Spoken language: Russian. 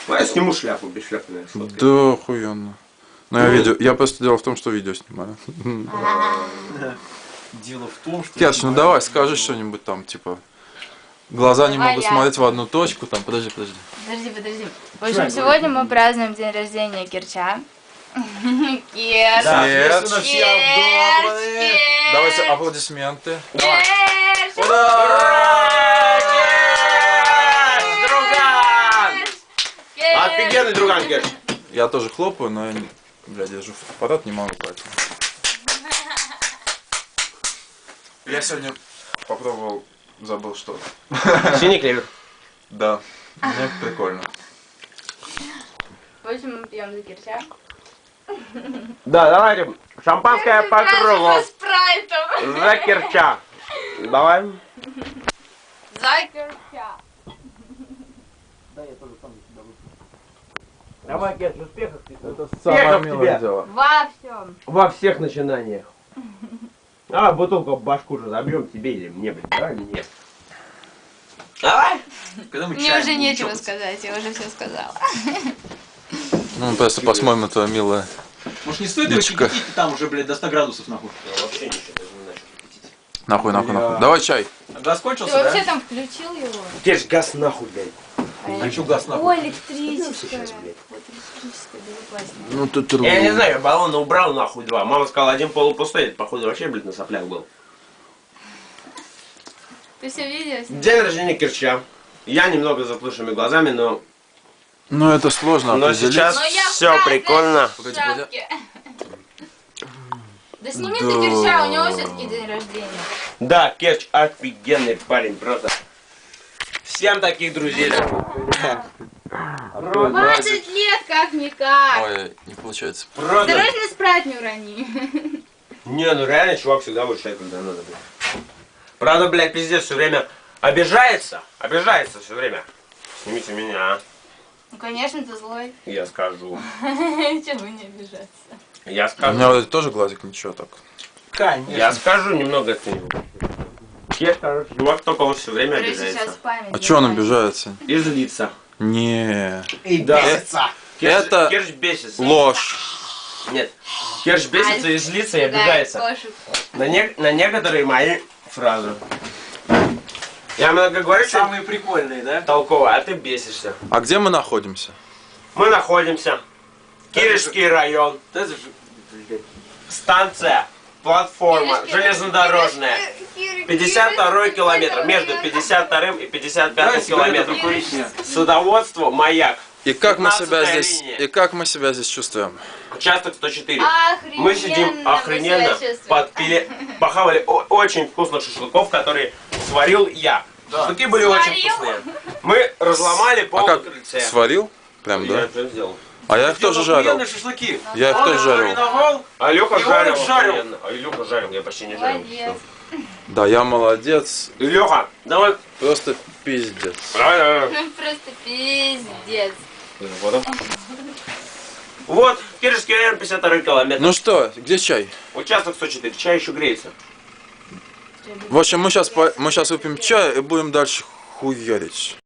Ну, я сниму шляпу, без шляпы, наверное. Да, охуенно. Но я просто дело в том, что видео снимаю. Дело в том, что... Керч, ну давай, скажи что-нибудь там, типа... Глаза не могут смотреть в одну точку, там, подожди. Подожди. В общем, сегодня мы празднуем день рождения Керча. Керч. Да, Керч. естественно, все обдуманные. Давайте аплодисменты. Керч. Друган! Офигенный друган, Керч. Я тоже хлопаю, но я, блядь, держу аппарат, не могу поэтому. Я сегодня попробовал, забыл что. Синий клевер. Да, мне прикольно. В общем, мы пьем за Керча. Да, давайте. Шампанское по кругу. Со спрайтом. За Керча. Давай. За Керча. Давай, Керч, успехов тебе. Это самое милое дело. Во всем. Во всех начинаниях. А, бутылку в башку же забьем тебе или мне, блин, да или нет? Давай! Когда мы Мне чаем уже будем нечего чокаться? сказать, я уже все сказала. Ну, мы просто посмотрим на твое милое. Может, не стоит его Личико. кипятить, там уже, блядь, до 100 градусов, нахуй. Я вообще ничего даже не начал кипятить. Нахуй. Давай чай. Газ Ты кончился, вообще да? там включил его? Керч, газ нахуй, блядь. А что газ, О, нахуй? электрическое. сейчас, блядь. Вот электрическое, безопаснее. Ну ты Я не знаю, я баллоны убрал нахуй два. Мама сказала, один полупустой, это, походу, вообще, блядь, на соплях был. Ты все видео снимаешь? День рождения Керча. Я немного с заплывшими глазами, но Ну это сложно определить. сейчас Но я в все красной прикольно. Погоди, шапке. Да сними ты Да. Керча, у него все-таки день рождения. Да, Керч офигенный парень, просто. Всем таких друзей. 20 лет как-никак. Ой, не получается. Просто. Осторожно, спрайт не урони. Не, ну реально чувак всегда выручает, когда надо, блядь. Правда, блядь, пиздец, все время обижается все время. Снимите меня, а. Ну, конечно, ты злой. Я скажу. Чего не обижаться? Я У скажу. меня вот тоже глазик ничего так. Конечно. Я скажу немного от него. Керч, короче, чувак только он все время Короче, сейчас обижается. память. А чё он забывает. обижается? И злится. Не, И Да. бесится. Это Керч бесится. ложь. Нет. Керч бесится и злится и Да, обижается. кошек. На некоторые мои фразы. Я много говорю, что Самые прикольные, да? толково, а ты бесишься. А где мы находимся? Мы находимся. Киришский район. Это же, блядь. Станция. Платформа. Киришки, Железнодорожная. Киришки, 52 Киришки, километр. Между Киришки. 52 и 55 Давай сигарету километром. прикурить мне. Садоводство «Маяк». И как мы себя 15-я здесь? линия. И как мы себя здесь чувствуем? Участок 104. Охрененно Мы сидим охрененно, мы себя чувствуем. подпили, похавали очень вкусно шашлыков, которые сварил я. Шашлыки были очень Сварил? вкусные. Мы разломали А пол как? крыльце. Сварил? Прям, Я да? это сделал. А я их тоже Сделал жарил. охуенные шашлыки. Я их тоже жарил. Мариновал. А Илюха И жарил. он жарил. охуенно. А Илюха жарил, я почти не жарил. Молодец. Да, я молодец. Илюха, давай. Просто пиздец. Ну, просто пиздец. Вот, Киришский район, 52 километр. Ну что, где чай? Участок 104, чай еще греется. В общем, мы сейчас выпьем чай и будем дальше хуярить.